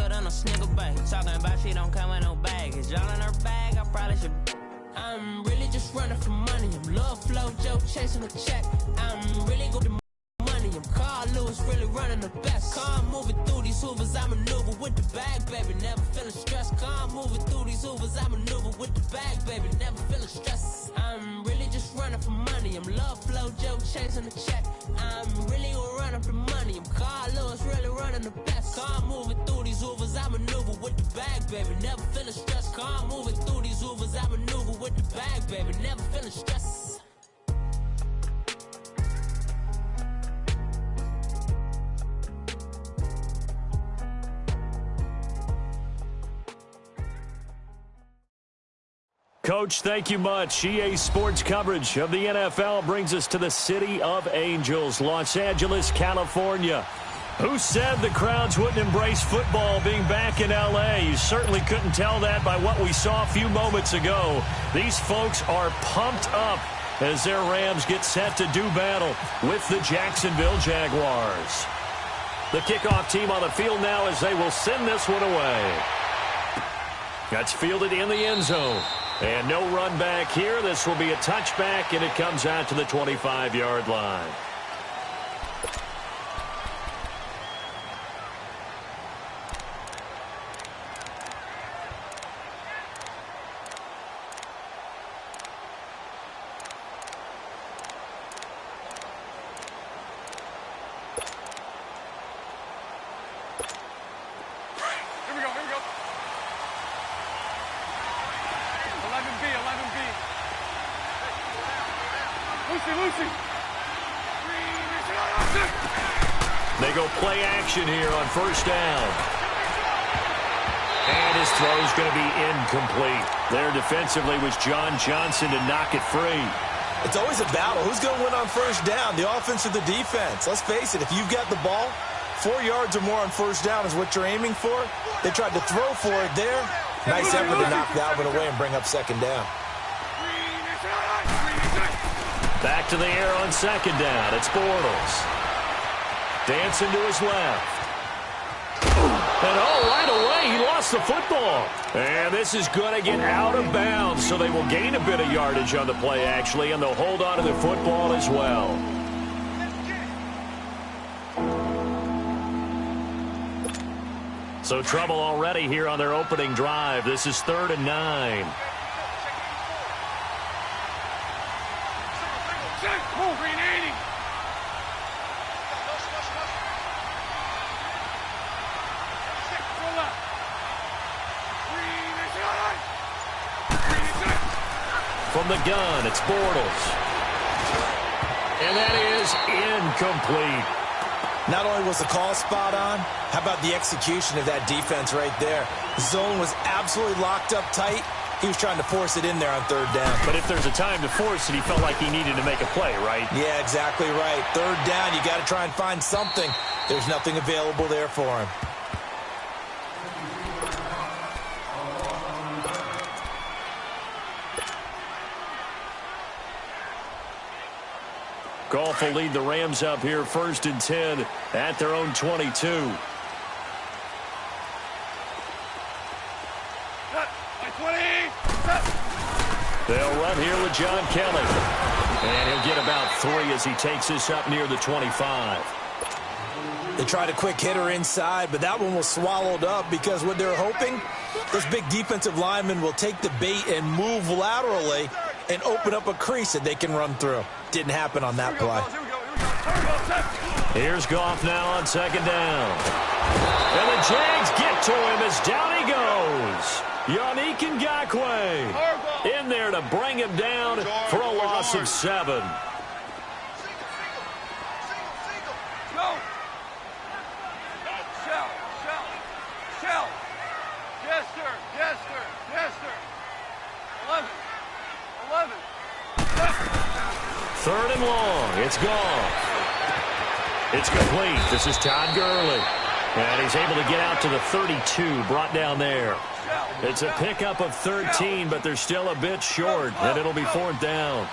than a snicker bag. Talking about she don't come with no baggage. All in her bag, I probably should. I'm really just running for money. I'm love flow, Joe chasing a check. I'm really good to money. I'm Carl Lewis, really running the best. Car moving through these hoovers, I maneuver with the bag, baby. Never feeling stressed. Car moving through these hoovers, I maneuver with the bag, baby. Never feeling stressed. I'm really just running for money. I'm love flow, Joe chasing the check. I'm really gonna run up the money. I'm Carl Lewis, really running the best. Car moving through these hoovers, I maneuver with the bag, baby. Never feeling stressed. Car moving through these hoovers, I maneuver with the bag, baby. Never feeling stressed. Coach, thank you much. EA Sports coverage of the NFL brings us to the City of Angels, Los Angeles, California. Who said the crowds wouldn't embrace football being back in L.A.? You certainly couldn't tell that by what we saw a few moments ago. These folks are pumped up as their Rams get set to do battle with the Jacksonville Jaguars. The kickoff team on the field now as they will send this one away. That's fielded in the end zone. And no run back here. This will be a touchback, and it comes out to the 25-yard line. They go play action here on first down. And his throw is going to be incomplete. There defensively was John Johnson to knock it free. It's always a battle. Who's going to win on first down, the offense or the defense? Let's face it, if you've got the ball, 4 yards or more on first down is what you're aiming for. They tried to throw for it there. Nice effort to knock that one away and bring up second down. Back to the air on second down. It's Bortles. Dancing to his left. And right away, he lost the football. And this is going to get out of bounds, so they will gain a bit of yardage on the play, actually, and they'll hold on to the football as well. So trouble already here on their opening drive. This is 3rd and 9. From the gun, it's Bortles. And that is incomplete. Not only was the call spot on, how about the execution of that defense right there? The zone was absolutely locked up tight. He was trying to force it in there on 3rd down. But if there's a time to force it, he felt like he needed to make a play, right? Yeah, exactly right. 3rd down, you got to try and find something. There's nothing available there for him. Goff will lead the Rams up here 1st and 10 at their own 22. They'll run here with John Kelly. And he'll get about 3 as he takes this up near the 25. They tried a quick hitter inside, but that one was swallowed up because what they're hoping, those big defensive linemen will take the bait and move laterally and open up a crease that they can run through. Didn't happen on that play. Here's Goff now on 2nd down. And the Jags get to him as down he goes. Yannick Ngakoue in there to bring him down for a loss of 7. Third and long. It's Goff. It's complete. This is Todd Gurley. And he's able to get out to the 32, brought down there. It's a pickup of 13, but they're still a bit short, and it'll be 4th down.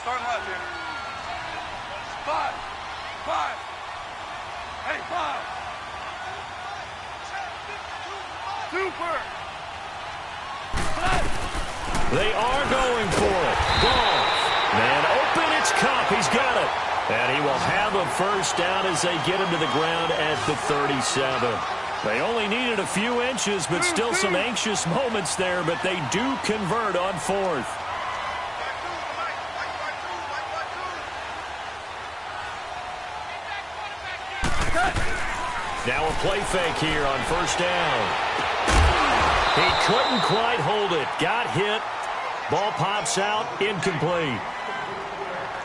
Start left here. 5. Hey, 5. They are going for it. Goff. Man open, it's Cup. He's got it. And he will have a first down as they get him to the ground at the 37. They only needed a few inches, but still some anxious moments there, but they do convert on fourth. Now a play fake here on first down. He couldn't quite hold it. Got hit. Ball pops out. Incomplete.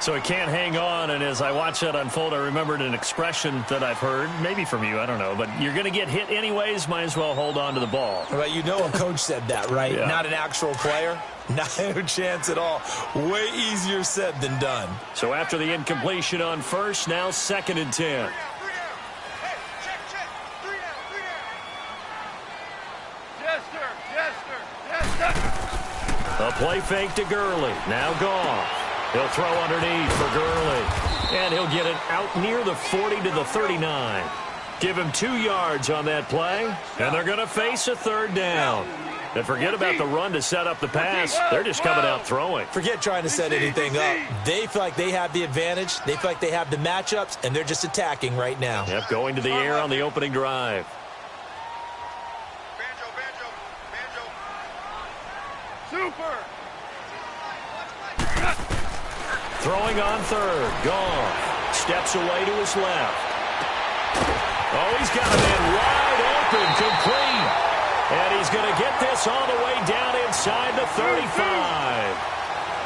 So he can't hang on, and as I watch that unfold, I remembered an expression that I've heard, maybe from you, I don't know, but you're going to get hit anyways, might as well hold on to the ball. Well, you know a coach said that, right? Yeah. Not an actual player. Not a chance at all. Way easier said than done. So after the incompletion on first, now 2nd and 10. A play fake to Gurley. Now Goff. He'll throw underneath for Gurley. And he'll get it out near the 40 to the 39. Give him 2 yards on that play. And they're going to face a 3rd down. And forget about the run to set up the pass. They're just coming out throwing. Forget trying to set anything up. They feel like they have the advantage. They feel like they have the matchups, and they're just attacking right now. Yep, going to the air on the opening drive. Throwing on 3rd. Goff steps away to his left. Oh, he's got a man wide open, complete. And he's going to get this all the way down inside the 35.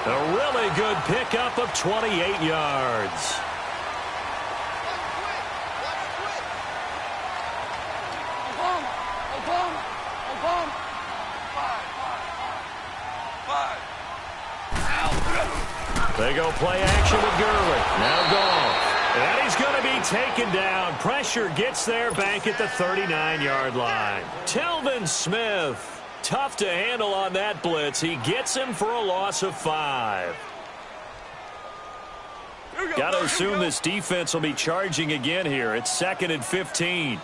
A really good pickup of 28 yards. They go play action with Gurley. Now Goff. And he's going to be taken down. Pressure gets there back at the 39-yard line. Telvin Smith, tough to handle on that blitz. He gets him for a loss of 5. Got to assume this defense will be charging again here. It's 2nd and 15.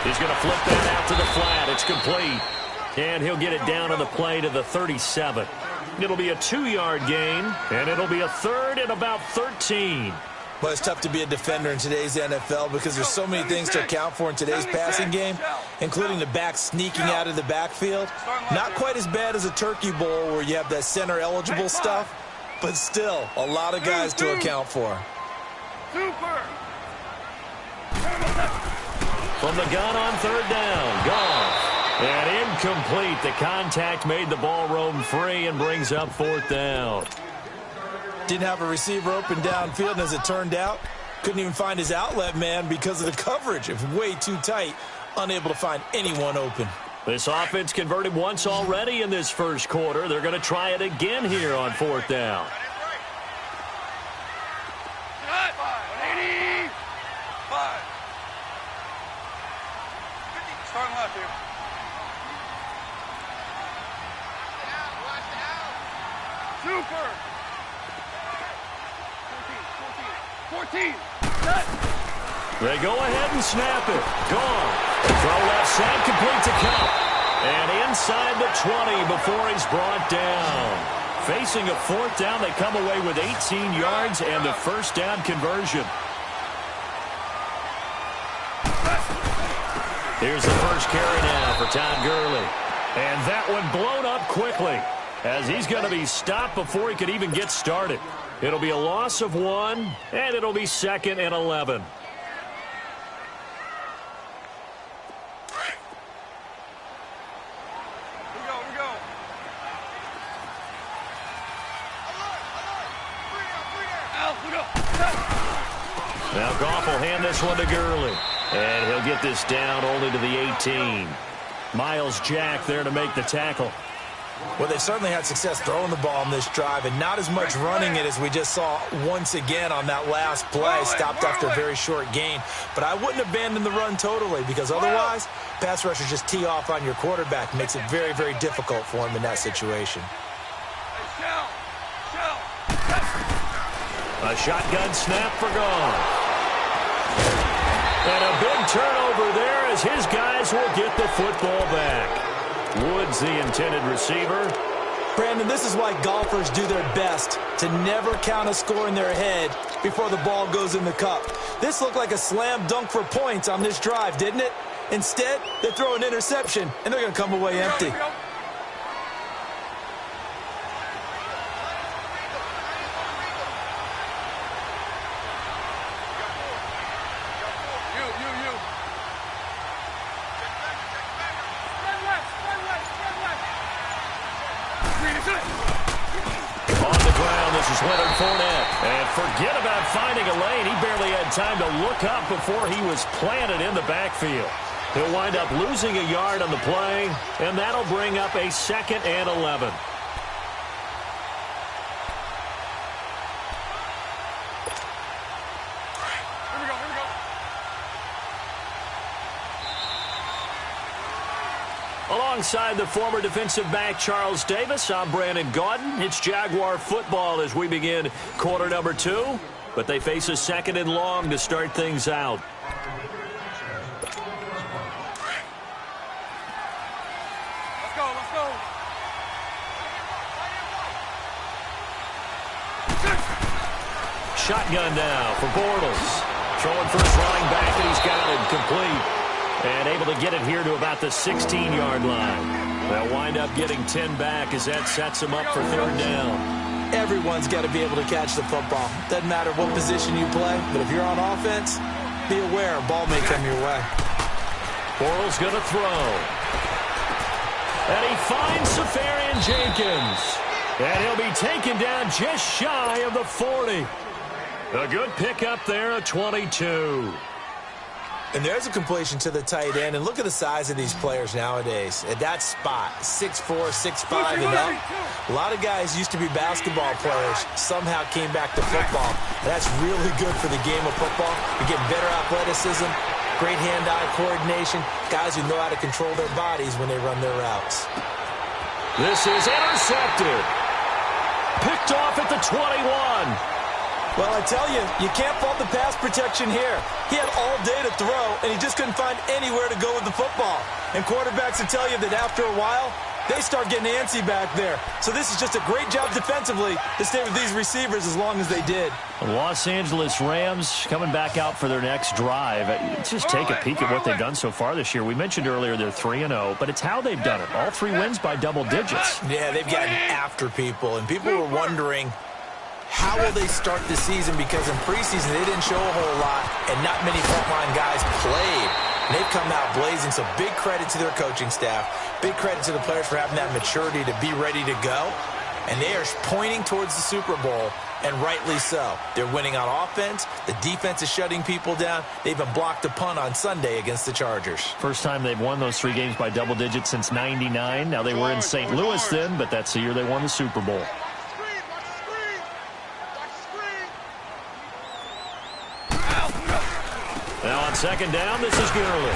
He's going to flip that out to the flat. It's complete. And he'll get it down on the play to the 37. It'll be a 2-yard gain, and it'll be a 3rd and about 13. Well, it's tough to be a defender in today's NFL because there's so many things to account for in today's passing game, including the back sneaking out of the backfield. Not quite as bad as a turkey bowl where you have that center-eligible stuff, but still a lot of guys to account for. From the gun on 3rd down, Goff. And incomplete. The contact made the ball roam free and brings up 4th down. Didn't have a receiver open downfield, and as it turned out, couldn't even find his outlet man because of the coverage. It was way too tight, unable to find anyone open. This offense converted once already in this first quarter. They're going to try it again here on 4th down. Starting left here. 14. They go ahead and snap it. Gone. Throw left side, complete to Cup. And inside the 20 before he's brought down. Facing a 4th down, they come away with 18 yards and the first down conversion. Here's the first carry now for Todd Gurley. And that one blown up quickly as he's going to be stopped before he could even get started. It'll be a loss of 1, and it'll be 2nd and 11. Now Goff will hand this one to Gurley. And he'll get this down only to the 18. Miles Jack there to make the tackle. Well, they've certainly had success throwing the ball in this drive and not as much running it as we just saw once again on that last play. Stopped after a very short gain. But I wouldn't abandon the run totally because otherwise, pass rushers just tee off on your quarterback. Makes it very, very difficult for him in that situation. A shotgun snap for Goff. And a big turnover there as his guys will get the football back. Woods, the intended receiver. Brandon, this is why golfers do their best to never count a score in their head before the ball goes in the cup. This looked like a slam dunk for points on this drive, didn't it? Instead, they throw an interception, and they're going to come away empty. And forget about finding a lane. He barely had time to look up before he was planted in the backfield. He'll wind up losing a yard on the play, and that'll bring up a 2nd and 11. Alongside the former defensive back Charles Davis, I'm Brandon Gaudin. It's Jaguar football as we begin quarter number 2, but they face a 2nd and long to start things out. Let's go, let's go. Shotgun now for Bortles. Throwing for his running back, and he's got it complete. And able to get it here to about the 16-yard line. They'll wind up getting 10 back as that sets them up for 3rd down. Everyone's got to be able to catch the football. Doesn't matter what position you play, but if you're on offense, be aware a ball may come your way. Bortles going to throw. And he finds Safarian Jenkins. And he'll be taken down just shy of the 40. A good pickup there at 22. And there's a completion to the tight end. And look at the size of these players nowadays. At that spot, 6'4", 6'5", and up. A lot of guys used to be basketball players, somehow came back to football. And that's really good for the game of football. You get better athleticism, great hand-eye coordination, guys who know how to control their bodies when they run their routes. This is intercepted. Picked off at the 21. Well, I tell you, you can't fault the pass protection here. He had all day to throw, and he just couldn't find anywhere to go with the football. And quarterbacks will tell you that after a while, they start getting antsy back there. So this is just a great job defensively to stay with these receivers as long as they did. The Los Angeles Rams coming back out for their next drive. Let's just take a peek at what they've done so far this year. We mentioned earlier they're 3-0, but it's how they've done it. All 3 wins by double digits. Yeah, they've gotten after people, and people were wondering, how will they start the season? Because in preseason, they didn't show a whole lot, and not many frontline guys played. And they've come out blazing, so big credit to their coaching staff. Big credit to the players for having that maturity to be ready to go. And they are pointing towards the Super Bowl, and rightly so. They're winning on offense. The defense is shutting people down. They even blocked a punt on Sunday against the Chargers. First time they've won those 3 games by double digits since '99. Now, they were in St. Louis then, but that's the year they won the Super Bowl. Now on 2nd down, this is Gurley.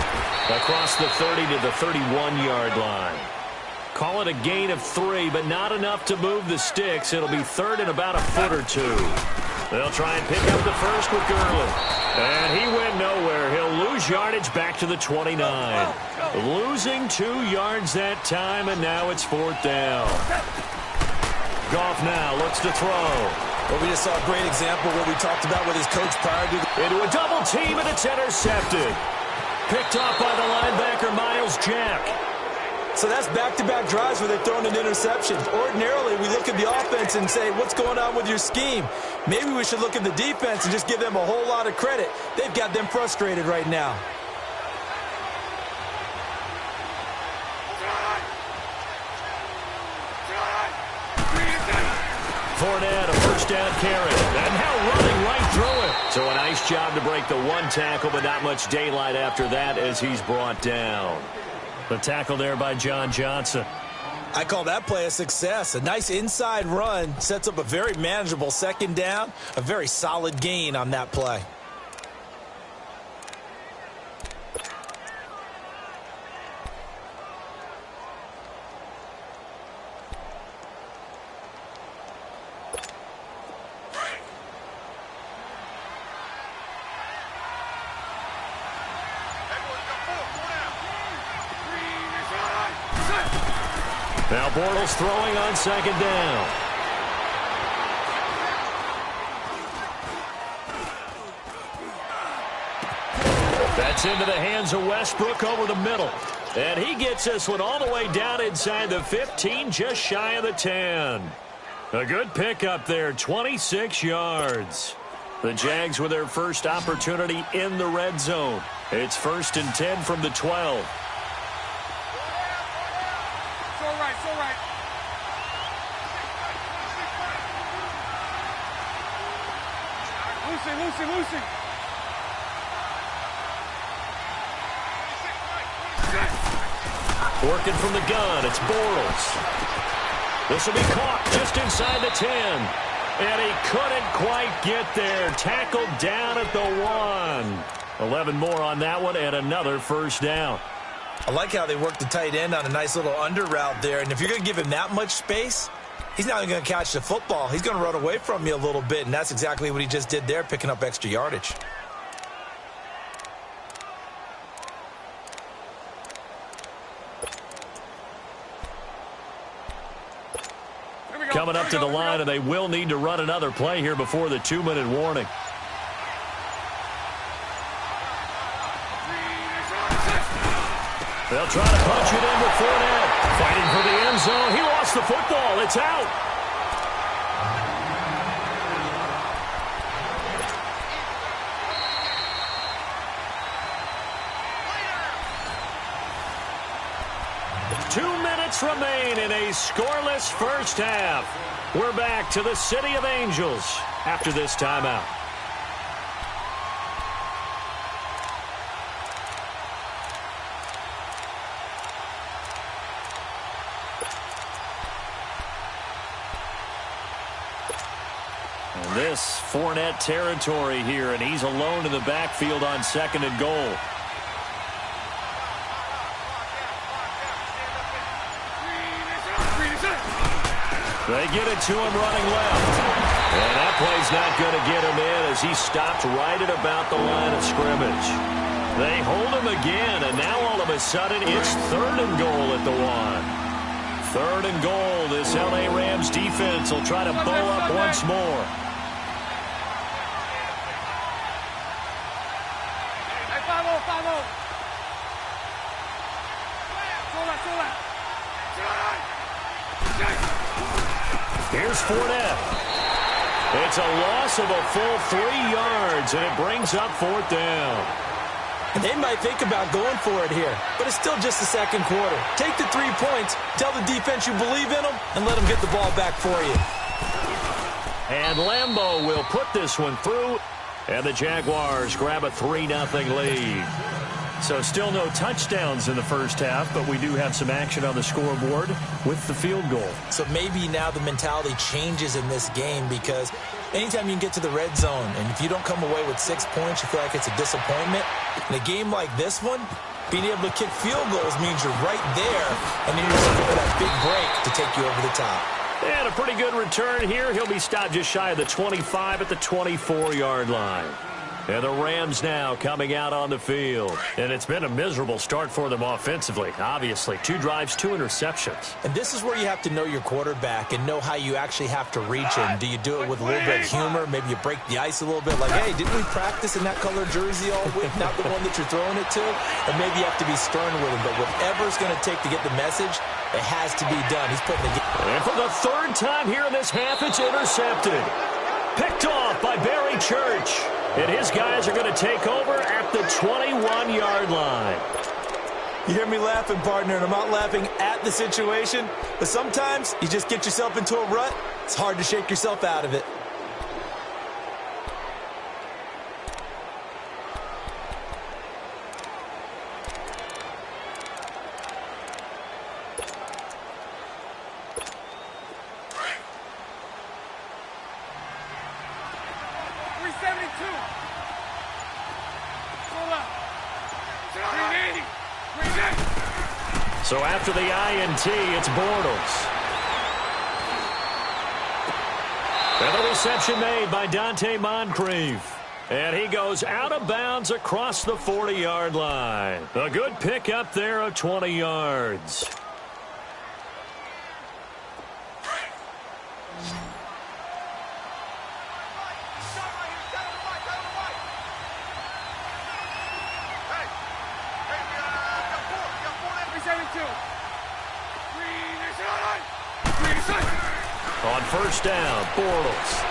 Across the 30 to the 31-yard line. Call it a gain of 3, but not enough to move the sticks. It'll be 3rd and about a foot or 2. They'll try and pick up the first with Gurley. And he went nowhere. He'll lose yardage back to the 29. Losing 2 yards that time, and now it's 4th down. Goff now looks to throw. Well, we just saw a great example of what we talked about with his coach prior to into a double team, and it's intercepted. Picked off by the linebacker, Miles Jack. So that's back-to-back drives where they've thrown an interception. Ordinarily, we look at the offense and say, what's going on with your scheme? Maybe we should look at the defense and just give them a whole lot of credit. They've got them frustrated right now. Fournette, a first down carry, and now running right through it. So a nice job to break the 1 tackle, but not much daylight after that as he's brought down. The tackle there by John Johnson. I call that play a success. A nice inside run sets up a very manageable second down, a very solid gain on that play. Now Bortles throwing on second down. That's into the hands of Westbrook over the middle. And he gets this one all the way down inside the 15, just shy of the 10. A good pickup there, 26 yards. The Jags with their first opportunity in the red zone. It's 1st and 10 from the 12. Lucy. Working from the gun, it's Bortles. This will be caught just inside the 10. And he couldn't quite get there. Tackled down at the 1. 11 more on that one and another first down. I like how they work the tight end on a nice little under route there. And if you're going to give him that much space, he's not going to catch the football. He's going to run away from you a little bit, and that's exactly what he just did there, picking up extra yardage. Coming up to the line, and they will need to run another play here before the 2-minute warning. They'll try to punch it in with Fournette. Fighting for the end zone. He lost the football. It's out. Remain in a scoreless first half. We're back to the City of Angels after this timeout. And this Fournette territory here, and he's alone in the backfield on 2nd and goal. They get it to him running left. And that play's not going to get him in as he stopped right at about the line of scrimmage. They hold him again, and now all of a sudden it's 3rd and goal at the 1. 3rd and goal. This L.A. Rams defense will try to bow up once more. Here's Fournette. It's a loss of a full 3 yards, and it brings up 4th down. They might think about going for it here, but it's still just the second quarter. Take the 3 points, tell the defense you believe in them, and let them get the ball back for you. And Lambeau will put this one through, and the Jaguars grab a 3-0 lead. So still no touchdowns in the first half, but we do have some action on the scoreboard with the field goal. So maybe now the mentality changes in this game, because anytime you can get to the red zone, and if you don't come away with 6 points, you feel like it's a disappointment. In a game like this one, being able to kick field goals means you're right there, and then you're just looking for that big break to take you over the top. And a pretty good return here. He'll be stopped just shy of the 25 at the 24-yard line. And the Rams now coming out on the field. And it's been a miserable start for them offensively, obviously. 2 drives, 2 interceptions. And this is where you have to know your quarterback and know how you actually have to reach him. Do you do it with a little bit of humor? Maybe you break the ice a little bit, like, hey, didn't we practice in that color jersey all week? Not the one that you're throwing it to? And maybe you have to be stern with him. But whatever it's going to take to get the message, it has to be done. He's putting the game. And for the 3rd time here in this half, it's intercepted. Picked off by Barry Church. And his guys are going to take over at the 21-yard line. You hear me laughing, partner, and I'm not laughing at the situation. But sometimes you just get yourself into a rut. It's hard to shake yourself out of it. So after the INT, it's Bortles. And the reception made by Dante Moncrief. And he goes out of bounds across the 40-yard line. A good pickup there of 20 yards. On first down, Bortles.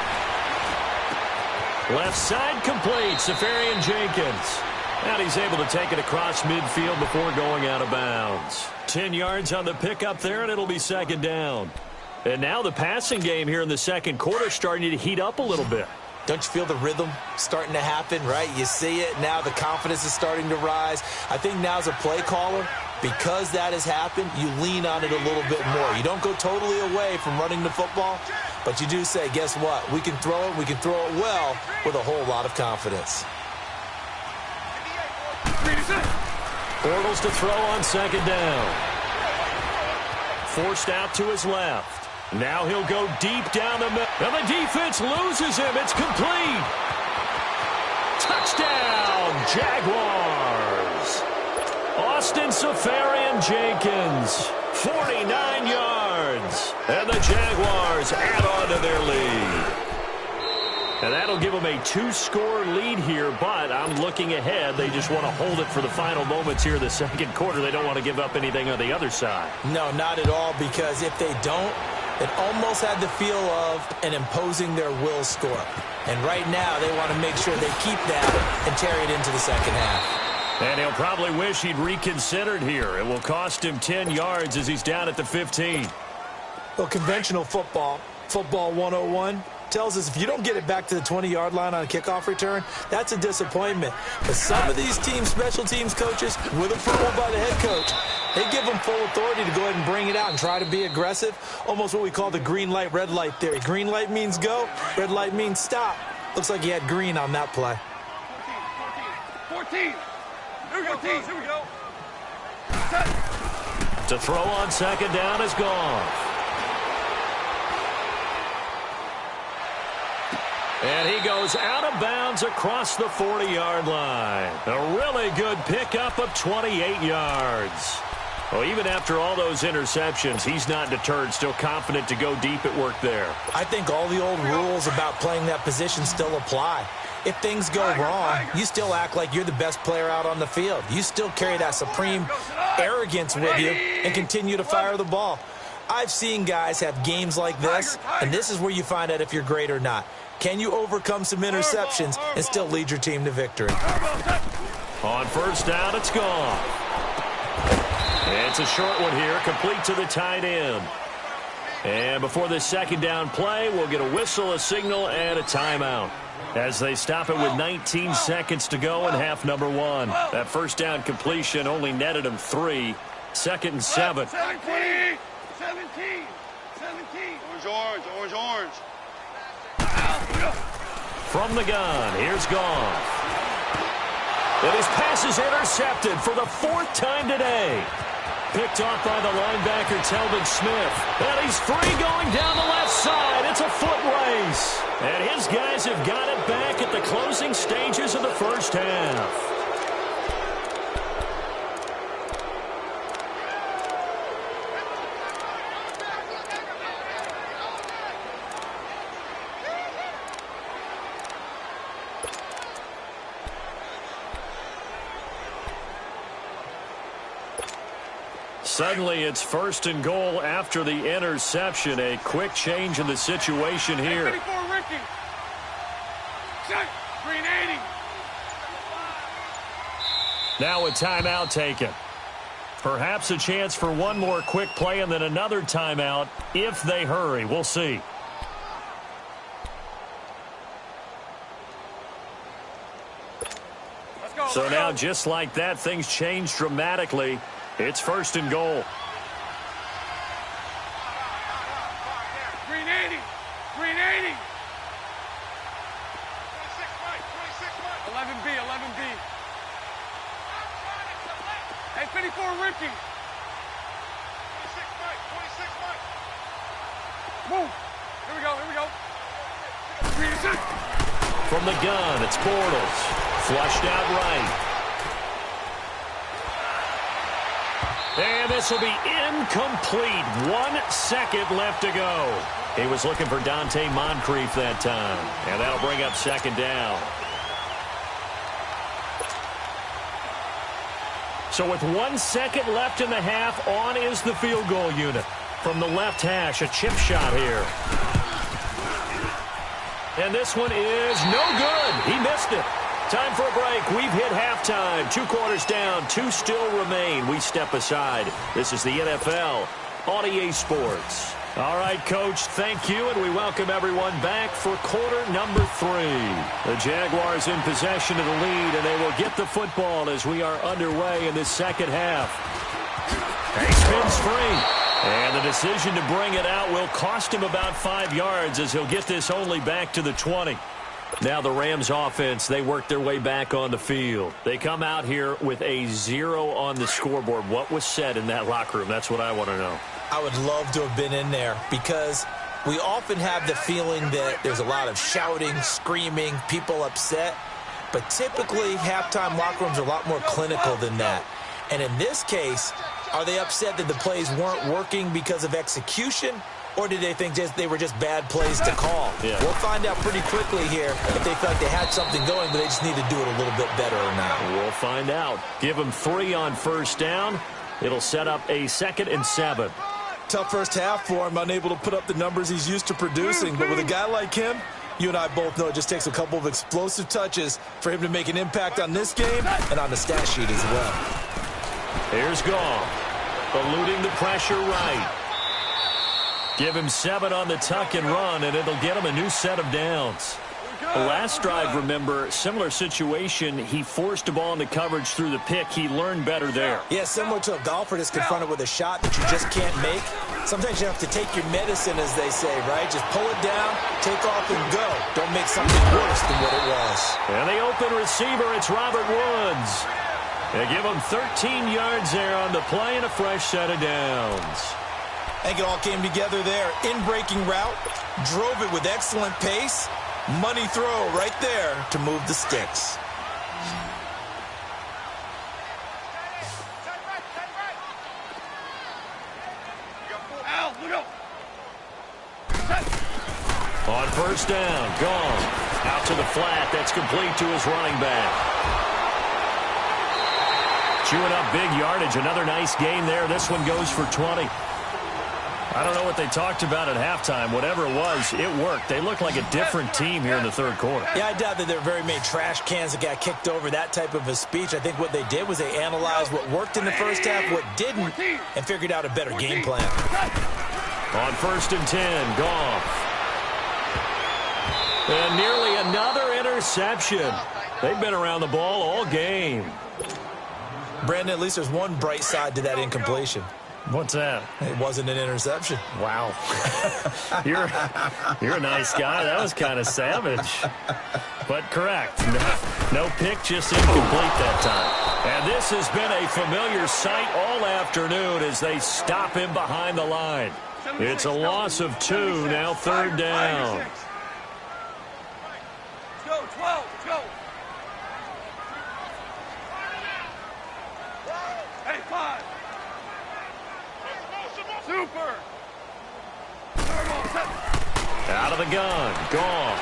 Left side complete, Safarian Jenkins. And he's able to take it across midfield before going out of bounds. 10 yards on the pickup there, and it'll be second down. And now the passing game here in the second quarter starting to heat up a little bit. Don't you feel the rhythm starting to happen, right? You see it now. The confidence is starting to rise. I think now as a play caller, because that has happened, you lean on it a little bit more. You don't go totally away from running the football, but you do say, guess what? We can throw it. We can throw it well with a whole lot of confidence. Bortles to throw on second down. Forced out to his left. Now he'll go deep down the middle. And the defense loses him. It's complete. Touchdown, Jaguars. Austin Safarian Jenkins, 49 yards. And the Jaguars add on to their lead. And that'll give them a 2-score lead here, but I'm looking ahead. They just want to hold it for the final moments here in the second quarter. They don't want to give up anything on the other side. No, not at all, because if they don't, it almost had the feel of an imposing their will score. And right now, they want to make sure they keep that and carry it into the second half. And he'll probably wish he'd reconsidered here. It will cost him 10 yards as he's down at the 15. Well, conventional football 101, tells us if you don't get it back to the 20-yard line on a kickoff return, that's a disappointment. But some of these teams, special teams coaches, with approval by the head coach, they give them full authority to go ahead and bring it out and try to be aggressive, almost what we call the green light, red light theory. Green light means go, red light means stop. Looks like he had green on that play. 14. Here we go, Here we go. To throw on second down is gone. And he goes out of bounds across the 40-yard line. A really good pickup of 28 yards. Well, even after all those interceptions, he's not deterred, still confident to go deep at work there. I think all the old rules about playing that position still apply. If things go wrong, you still act like you're the best player out on the field. You still carry that supreme arrogance with you and continue to fire the ball. I've seen guys have games like this, and this is where you find out if you're great or not. Can you overcome some interceptions and still lead your team to victory? On first down, it's gone. It's a short one here, complete to the tight end. And before this second down play, we'll get a whistle, a signal, and a timeout, as they stop it with 19 seconds to go in half number one. That first down completion only netted him 3. Second and 7. 17. Orange. From the gun, here's Goff. And his pass is intercepted for the 4th time today. Picked off by the linebacker, Telvin Smith. And he's free going down the left side. It's a foot race. And his guys have got it back at the closing stages of the first half. Suddenly, it's first and goal after the interception. A quick change in the situation here. Ricky. Check. Green 80. Now a timeout taken. Perhaps a chance for one more quick play and then another timeout if they hurry. We'll see. So now, just like that, things change dramatically. It's first and goal. Green 80. 11B. Hey, 54, Ricky. 26 Mike. Move. Here we go. From the gun, it's Bortles. Flushed out right. And this will be incomplete. 1 second left to go. He was looking for Dante Moncrief that time. And that'll bring up second down. So with 1 second left in the half, on is the field goal unit. From the left hash, a chip shot here. And this one is no good. He missed it. Time for a break. We've hit halftime. 2 quarters down. 2 still remain. We step aside. This is the NFL on EA Sports. All right, Coach, thank you, and we welcome everyone back for quarter number 3. The Jaguars in possession of the lead, and they will get the football as we are underway in this second half. He spins free. And the decision to bring it out will cost him about 5 yards as he'll get this only back to the 20. Now the Rams offense, they work their way back on the field. They come out here with a 0 on the scoreboard. What was said in that locker room? That's what I want to know. I would love to have been in there because we often have the feeling that there's a lot of shouting, screaming, people upset. But typically, halftime locker rooms are a lot more clinical than that. And in this case, are they upset that the plays weren't working because of execution, or did they think they were just bad plays to call? Yeah. We'll find out pretty quickly here if they felt like they had something going, but they just need to do it a little bit better or not. We'll find out. Give them 3 on first down. It'll set up a 2nd and 7. Tough first half for him, unable to put up the numbers he's used to producing. But with a guy like him, you and I both know it just takes a couple of explosive touches for him to make an impact on this game and on the stat sheet as well. Here's Goff. Eluding the pressure right. Give him 7 on the tuck and run, and it'll get him a new set of downs. The last drive, remember, similar situation. He forced a ball into coverage through the pick. He learned better there. Yeah, similar to a golfer that's confronted with a shot that you just can't make. Sometimes you have to take your medicine, as they say, right? Just pull it down, take off, and go. Don't make something worse than what it was. And the open receiver, it's Robert Woods. They give him 13 yards there on the play and a fresh set of downs. I think it all came together there. In-breaking route, drove it with excellent pace. Money throw right there to move the sticks. Al, look out. On first down, gone. Out to the flat, that's complete to his running back. Chewing up big yardage, another nice gain there. This one goes for 20. I don't know what they talked about at halftime. Whatever it was, it worked. They look like a different team here in the third quarter. Yeah, I doubt that there were very many trash cans that got kicked over, that type of a speech. I think what they did was they analyzed what worked in the first half, what didn't, and figured out a better game plan. On first and 10, Goff. And nearly another interception. They've been around the ball all game. Brandon, at least there's one bright side to that incompletion. What's that? It wasn't an interception. Wow. You're a nice guy. That was kind of savage. But correct. No pick, just incomplete that time. And this has been a familiar sight all afternoon as they stop him behind the line. It's a loss of 2, now third down. Let's go, 12, let's go. Hey, 5. Super. Out of the gun. Goff.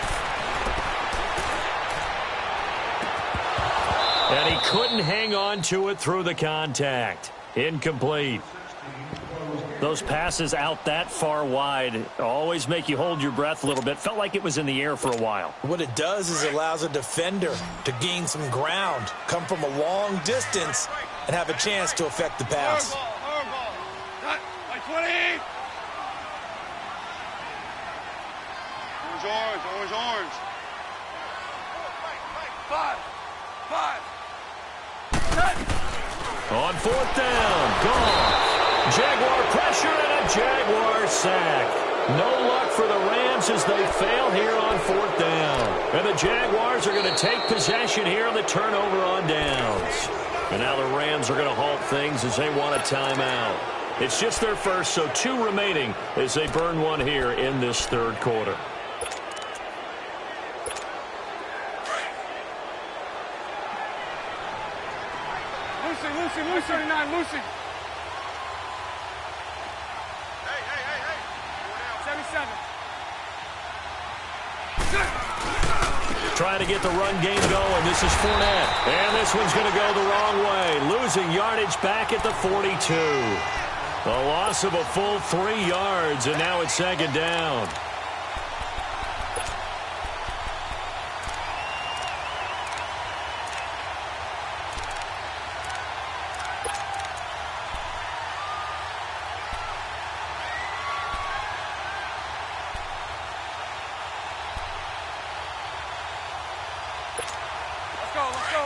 And he couldn't hang on to it through the contact. Incomplete. Those passes out that far wide always make you hold your breath a little bit. Felt like it was in the air for a while. What it does is it allows a defender to gain some ground, come from a long distance, and have a chance to affect the pass. Like 20. Orange. 5. On fourth down, Goff. Jaguar pressure and a Jaguar sack. No luck for the Rams as they fail here on fourth down. And the Jaguars are going to take possession here on the turnover on downs. And now the Rams are going to halt things as they want a timeout. It's just their first, so 2 remaining as they burn one here in this third quarter. Lucy, 39, Lucy. Hey. 77. Trying to get the run game going. This is Fournette. And this one's going to go the wrong way. Losing yardage back at the 42. A loss of a full 3 yards, and now it's second down. Let's go.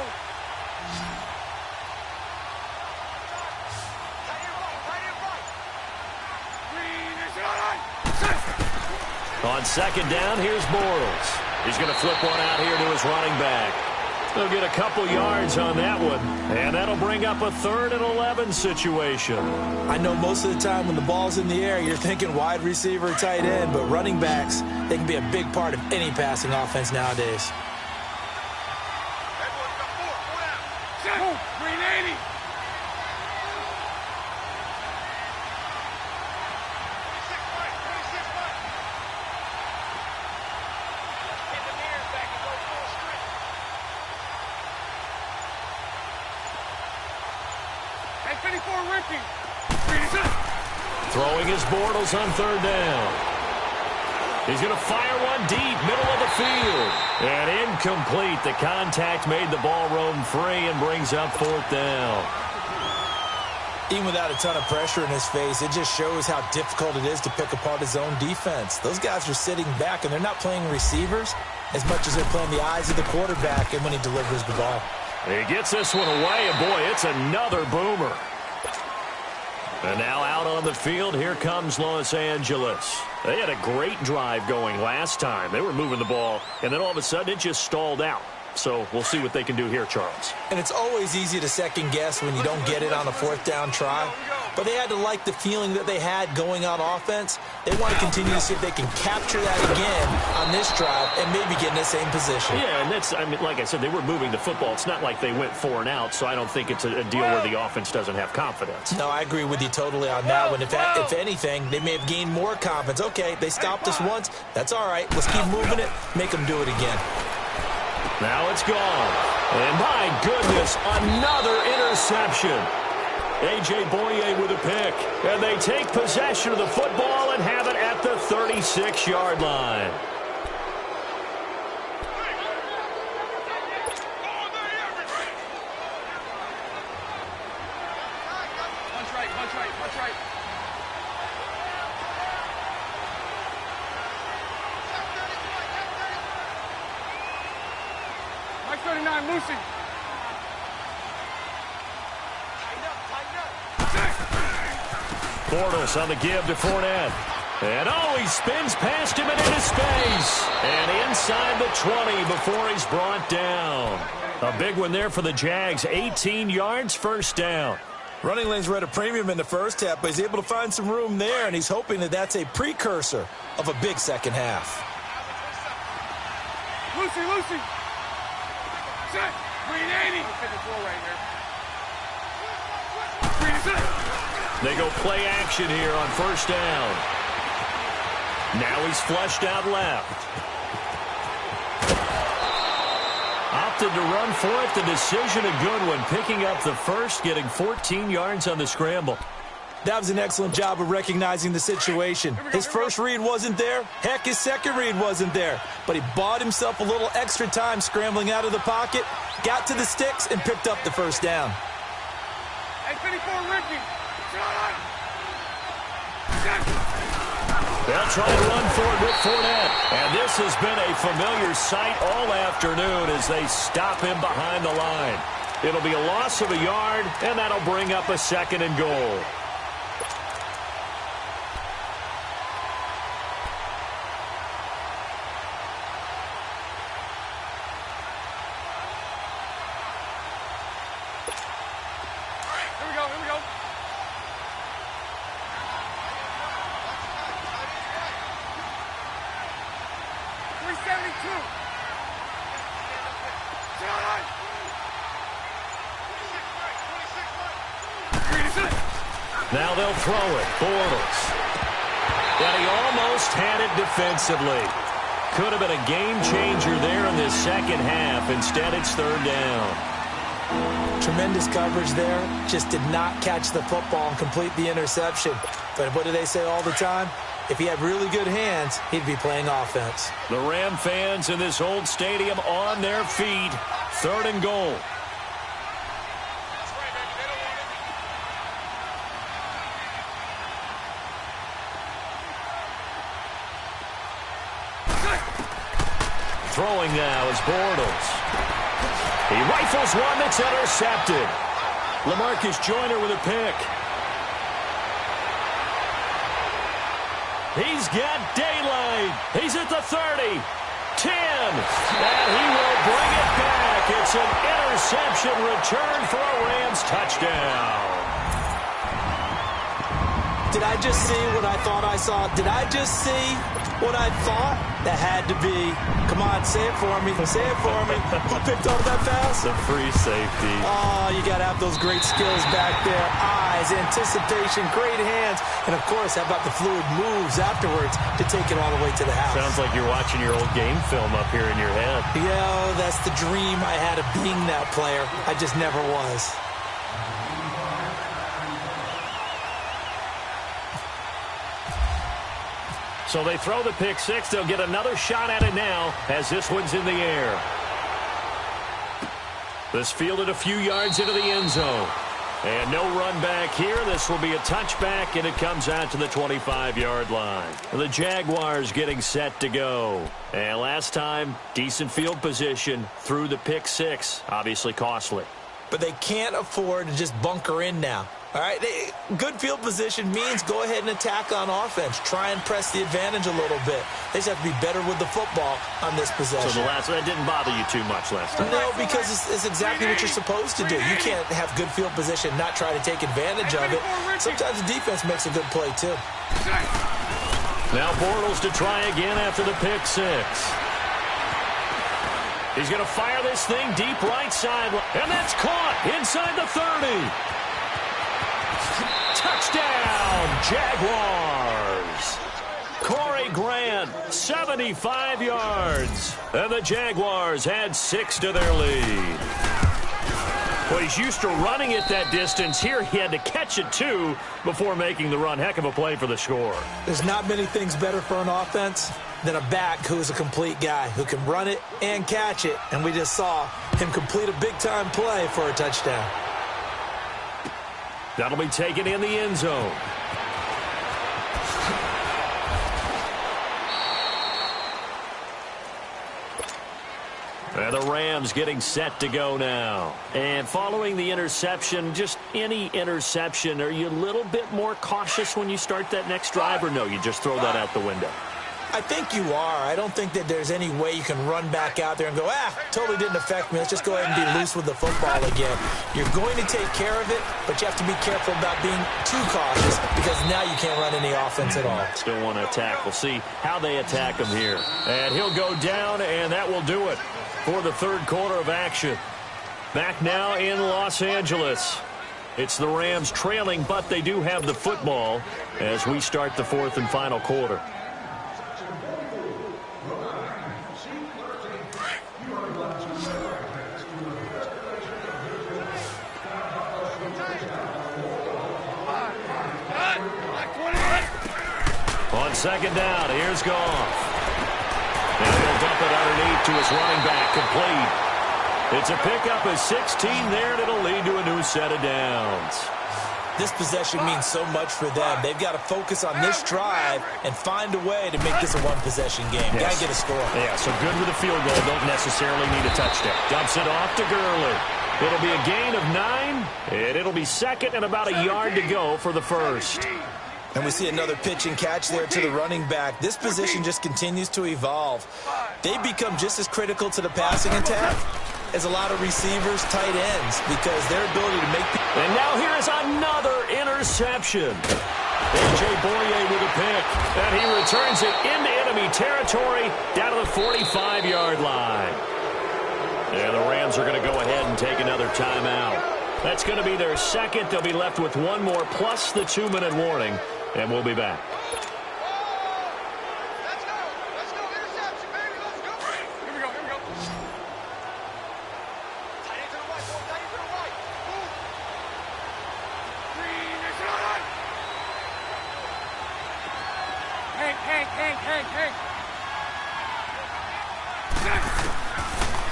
On second down, here's Bortles. He's going to flip one out here to his running back. They'll get a couple yards on that one, and that'll bring up a 3rd and 11 situation. I know most of the time when the ball's in the air, you're thinking wide receiver, tight end, but running backs, they can be a big part of any passing offense nowadays. Green 80. Hey, 54, Ricky. Throwing his Bortles on 3rd down. He's going to fire one deep, middle of the field. And incomplete. The contact made the ball roam free and brings up 4th down. Even without a ton of pressure in his face, it just shows how difficult it is to pick apart his own defense. Those guys are sitting back, and they're not playing receivers as much as they're playing the eyes of the quarterback and when he delivers the ball. He gets this one away, and boy, it's another boomer. And now out on the field, here comes Los Angeles. They had a great drive going last time. They were moving the ball, and then all of a sudden it just stalled out. So we'll see what they can do here, Charles. And it's always easy to second guess when you don't get it on a 4th down try. But they had to like the feeling that they had going on offense. They want to continue to see if they can capture that again on this drive and maybe get in the same position. Yeah, and that's, I mean, like I said, they were moving the football. It's not like they went 4 and out, so I don't think it's a deal where the offense doesn't have confidence. No, I agree with you totally on that one. If anything, they may have gained more confidence. Okay, they stopped us once. That's all right. Let's keep moving it. Make them do it again. Now it's gone. And my goodness, another interception. A.J. Boye with a pick. And they take possession of the football and have it at the 36-yard line. Punch right. Mike 39, Lucy. Bortles on the give to Fournette. And he spins past him and into space. And inside the 20 before he's brought down. A big one there for the Jags. 18 yards, 1st down. Running lanes were at a premium in the first half, but he's able to find some room there, and he's hoping that that's a precursor of a big second half. Lucy. Set. Green 80. 54 right here. Green set. They go play action here on 1st down. Now he's flushed out left. Opted to run for it. The decision a good one. Picking up the first, getting 14 yards on the scramble. That was an excellent job of recognizing the situation. His first read wasn't there. Heck, his second read wasn't there. But he bought himself a little extra time scrambling out of the pocket, got to the sticks, and picked up the 1st down. Hey, 54, Ricky. They'll try to run for it with Fournette. And this has been a familiar sight all afternoon as they stop him behind the line. It'll be a loss of a yard, and that'll bring up a 2nd and goal. Now they'll throw it. Bortles. And he almost had it defensively. Could have been a game changer there in this second half. Instead, it's third down. Tremendous coverage there. Just did not catch the football and complete the interception. But what do they say all the time? If he had really good hands, he'd be playing offense. The Ram fans in this old stadium on their feet. Third and goal. Throwing now is Bortles. He rifles one that's intercepted. LaMarcus Joyner with a pick. He's got daylight. He's at the 30. 10. And he will bring it back. It's an interception return for a Rams touchdown. Did I just see what I thought I saw? Did I just see what I thought? That had to be. Come on, say it for me. Say it for me. Who picked up that pass? The free safety. Oh, you got to have those great skills back there. Eyes, anticipation, great hands. And, of course, how about the fluid moves afterwards to take it all the way to the house? Sounds like you're watching your old game film up here in your head. Yeah, that's the dream I had of being that player. I just never was. So they throw the pick six. They'll get another shot at it now as this one's in the air. This fielded a few yards into the end zone. And no run back here. This will be a touchback, and it comes out to the 25-yard line. The Jaguars getting set to go. And last time, decent field position through the pick six. Obviously costly. But they can't afford to just bunker in now. All right, good field position means go ahead and attack on offense. Try and press the advantage a little bit. They just have to be better with the football on this possession. So that didn't bother you too much last time? No, because it's exactly what you're supposed to do. You can't have good field position, not try to take advantage of it. Sometimes the defense makes a good play, too. Now Bortles to try again after the pick six. He's going to fire this thing deep right side. And that's caught inside the 30. Touchdown, Jaguars. Corey Grant, 75 yards. And the Jaguars had 6 to their lead. Well, he's used to running it that distance. Here he had to catch it, too, before making the run. Heck of a play for the score. There's not many things better for an offense than a back who is a complete guy who can run it and catch it. And we just saw him complete a big-time play for a touchdown. That'll be taken in the end zone. And the Rams getting set to go now. And following the interception, just any interception, are you a little bit more cautious when you start that next drive, or no, you just throw that out the window? I think you are. I don't think that there's any way you can run back out there and go, totally didn't affect me. Let's just go ahead and be loose with the football again. You're going to take care of it, but you have to be careful about being too cautious because now you can't run any offense at all. Still want to attack. We'll see how they attack him here. And he'll go down, and that will do it for the third quarter of action. Back now in Los Angeles. It's the Rams trailing, but they do have the football as we start the fourth and final quarter. On second down, here's Goff. And he'll dump it underneath to his running back, complete. It's a pickup of 16 there, and it'll lead to a new set of downs. This possession means so much for them. They've got to focus on this drive and find a way to make this a one-possession game. Yes. Got to get a score. Yeah, so good with a field goal. Don't necessarily need a touchdown. Dumps it off to Gurley. It'll be a gain of 9, and it'll be second and about a yard to go for the first. And we see another pitch and catch there to the running back. This position just continues to evolve. They become just as critical to the passing attack as a lot of receivers, tight ends, because their ability to make... And now here is another interception. A.J. Boye with a pick. And he returns it into enemy territory down to the 45-yard line. And the Rams are going to go ahead and take another timeout. That's going to be their second. They'll be left with one more plus the 2-minute warning. And we'll be back. Hey.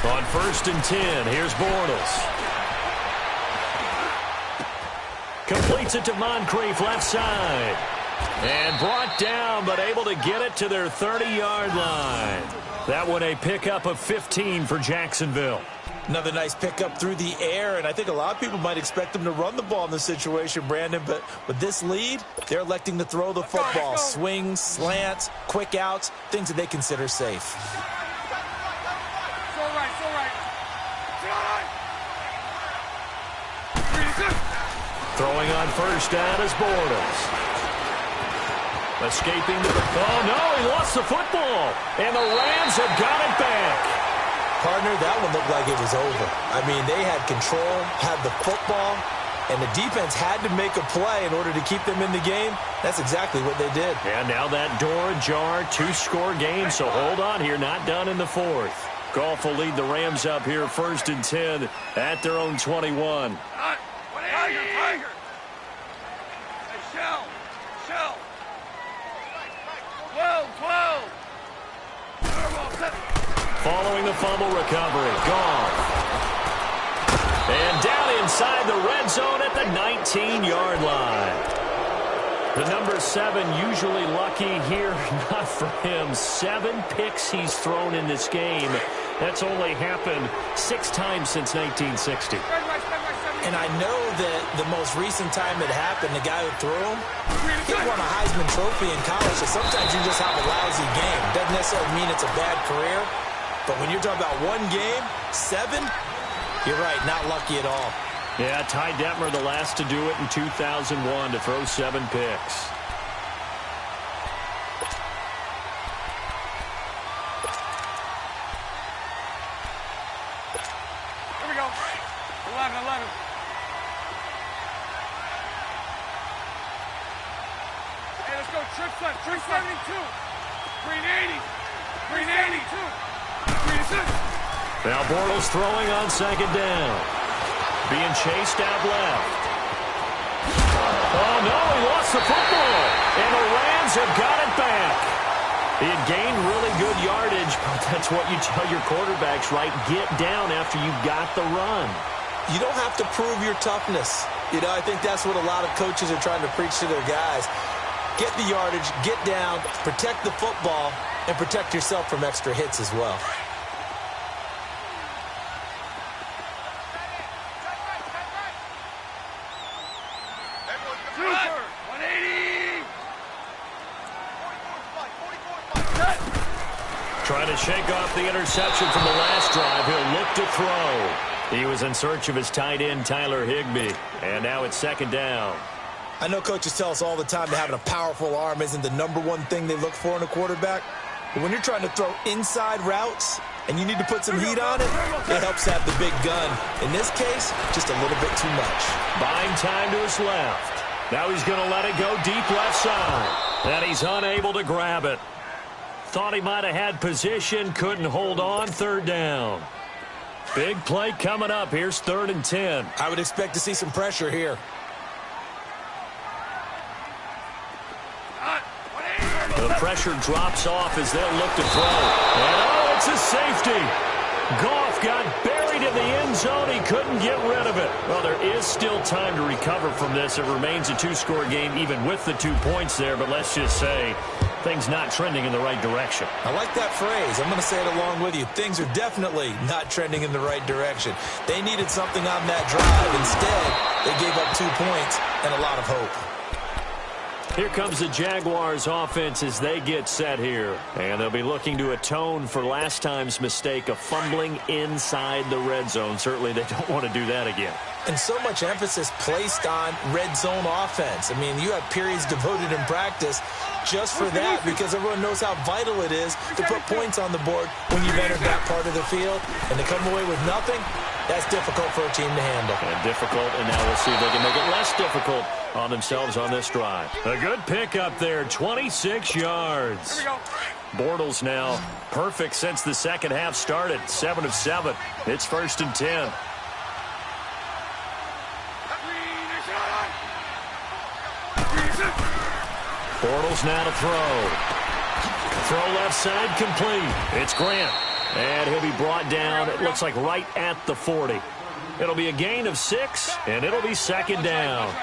On 1st and 10, here's Bortles. Completes it to Moncrief, left side. And brought down, but able to get it to their 30-yard line. That one a pickup of 15 for Jacksonville. Another nice pickup through the air, and I think a lot of people might expect them to run the ball in this situation, Brandon, but with this lead, they're electing to throw the football. Swings, slants, quick outs, things that they consider safe. Throwing on 1st down is Bortles. Escaping the... Oh, no, he lost the football. And the Rams have got it back. Partner, that one looked like it was over. I mean, they had control, had the football, and the defense had to make a play in order to keep them in the game. That's exactly what they did. And now that door ajar, 2-score game, so hold on here, not done in the 4th. Goff will lead the Rams up here 1st and 10 at their own 21. Tiger. Hey, Shell. 12. Following the fumble recovery, Goff. And down inside the red zone at the 19-yard line. The number 7 usually lucky here, not for him. 7 picks he's thrown in this game. That's only happened 6 times since 1960. And I know that the most recent time it happened, the guy who threw him, he won a Heisman Trophy in college, so sometimes you just have a lousy game. Doesn't necessarily mean it's a bad career, but when you're talking about one game, 7, you're right, not lucky at all. Yeah, Ty Detmer, the last to do it in 2001, to throw 7 picks. Here we go. 11. Hey, let's go. Trick 72. Green 80. 386. Now Bortles throwing on 2nd down. Being chased out left. Oh, no, he lost the football. And the Rams have got it back. He had gained really good yardage, but that's what you tell your quarterbacks, right? Get down after you got the run. You don't have to prove your toughness. You know, I think that's what a lot of coaches are trying to preach to their guys. Get the yardage, get down, protect the football, and protect yourself from extra hits as well. Trying to shake off the interception from the last drive. He'll look to throw. He was in search of his tight end, Tyler Higbee. And now it's 2nd down. I know coaches tell us all the time that having a powerful arm isn't the #1 thing they look for in a quarterback. But when you're trying to throw inside routes and you need to put some heat on it, it helps have the big gun. In this case, just a little bit too much. Buying time to his left. Now he's going to let it go deep left side. And he's unable to grab it. Thought he might have had position, couldn't hold on, 3rd down. Big play coming up. Here's 3rd and 10. I would expect to see some pressure here. The pressure drops off as they'll look to throw. And oh, it's a safety. Goff got buried in the end zone. He couldn't get rid of it. Well, there is still time to recover from this. It remains a 2-score game even with the 2 points there. But let's just say things not trending in the right direction. I like that phrase. I'm going to say it along with you. Things are definitely not trending in the right direction. They needed something on that drive. Instead, they gave up 2 points and a lot of hope. Here comes the Jaguars offense as they get set here. And they'll be looking to atone for last time's mistake of fumbling inside the red zone. Certainly they don't want to do that again. And so much emphasis placed on red zone offense. I mean, you have periods devoted in practice just for that because everyone knows how vital it is to put points on the board when you've entered that part of the field. And to come away with nothing, that's difficult for a team to handle. And difficult, and now we'll see if they can make it less difficult on themselves on this drive. A good pickup there, 26 yards. Here we go. Bortles now perfect since the second half started, 7 of 7. It's 1st and 10. Bortles now to throw. Throw left side complete. It's Grant. And he'll be brought down, it looks like right at the 40. It'll be a gain of 6, and it'll be 2nd down.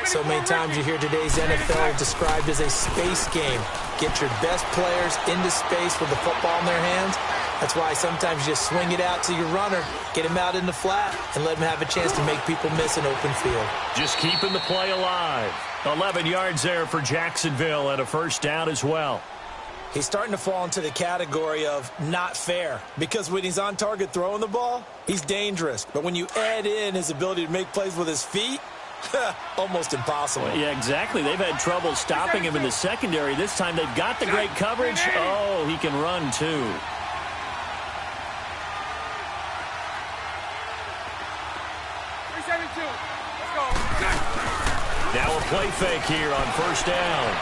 So many times you hear today's NFL described as a space game. Get your best players into space with the football in their hands. That's why sometimes you just swing it out to your runner, get him out in the flat, and let him have a chance to make people miss an open field. Just keeping the play alive. 11 yards there for Jacksonville and a 1st down as well. He's starting to fall into the category of not fair because when he's on target throwing the ball, he's dangerous. But when you add in his ability to make plays with his feet, almost impossible. Well, yeah, exactly. They've had trouble stopping him in the secondary. This time they've got the great coverage. Oh, he can run too. Now a play fake here on 1st down.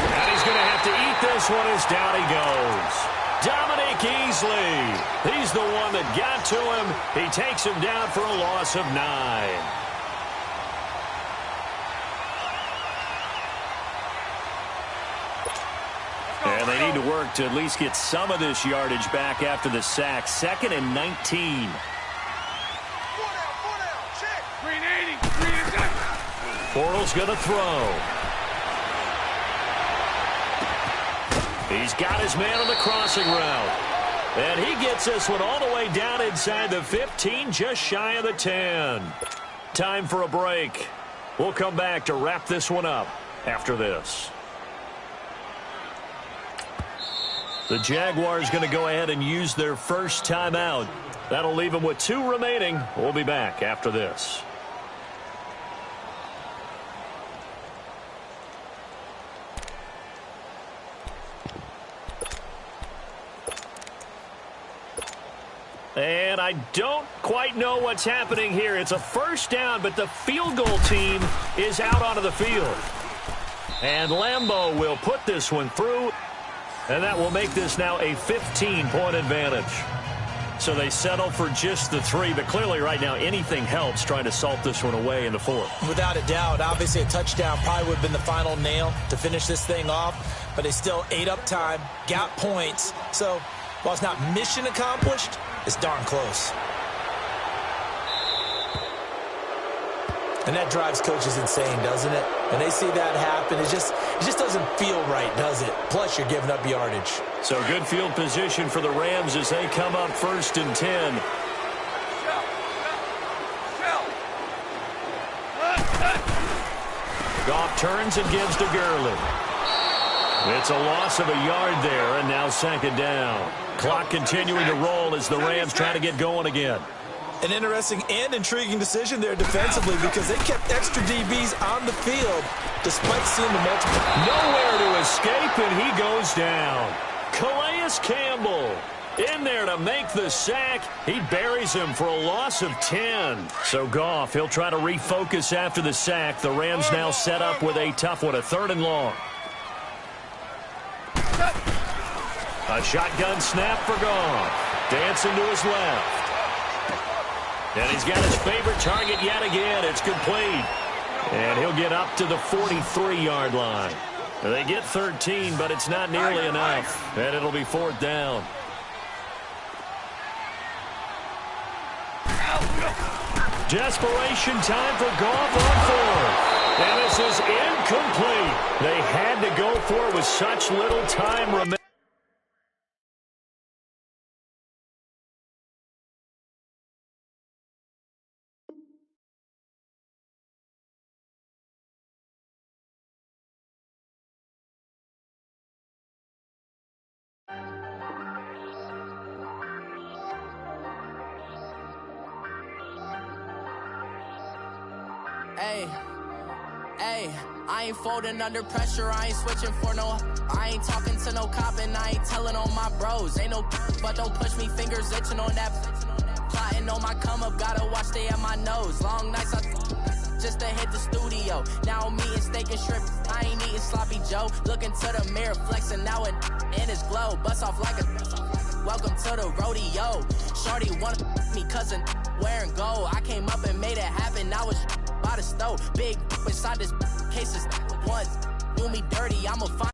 And he's going to have to eat this one as down he goes. Dominic Easley. He's the one that got to him. He takes him down for a loss of 9. And they need to work to at least get some of this yardage back after the sack. 2nd and 19. Bortles going to throw. He's got his man on the crossing route. And he gets this one all the way down inside the 15, just shy of the 10. Time for a break. We'll come back to wrap this one up after this. The Jaguars going to go ahead and use their first timeout. That'll leave them with 2 remaining. We'll be back after this. And I don't quite know what's happening here. It's a 1st down, but the field goal team is out onto the field. And Lambeau will put this one through, and that will make this now a 15-point advantage. So they settle for just the 3, but clearly right now anything helps trying to salt this one away in the 4th. Without a doubt, obviously a touchdown probably would have been the final nail to finish this thing off, but they still ate up time, got points. So while it's not mission accomplished, it's darn close. And that drives coaches insane, doesn't it? When they see that happen, it just doesn't feel right, does it? Plus, you're giving up yardage. So good field position for the Rams as they come up 1st and 10. Goff turns and gives to Gurley. It's a loss of a yard there, and now 2nd down. Clock continuing to roll as the Rams try to get going again. An interesting and intriguing decision there defensively because they kept extra DBs on the field despite seeing the multiple. Nowhere to escape, and he goes down. Calais Campbell in there to make the sack. He buries him for a loss of 10. So Goff, he'll try to refocus after the sack. The Rams now set up with a tough one, a 3rd and long. A shotgun snap for Goff. Dancing to his left. And he's got his favorite target yet again. It's complete. And he'll get up to the 43-yard line. They get 13, but it's not nearly enough. And it'll be 4th down. Desperation time for Goff on 4th. And this is incomplete. They had to go for it with such little time remaining. Ayy, I ain't folding under pressure, I ain't switching for no. I ain't talking to no cop and I ain't telling on my bros. Ain't no but don't push me, fingers itching on that. Plotting on my come up, gotta watch stay at my nose. Long nights just to hit the studio. Now I'm eating steak and shrimp, I ain't eating sloppy Joe. Looking to the mirror, flexing now it in his glow. Bust off like a welcome to the rodeo. Shorty wanna me cousin wearing gold. I came up and made it happen, now it's by the stove. Big inside this cases once do me dirty, I'ma find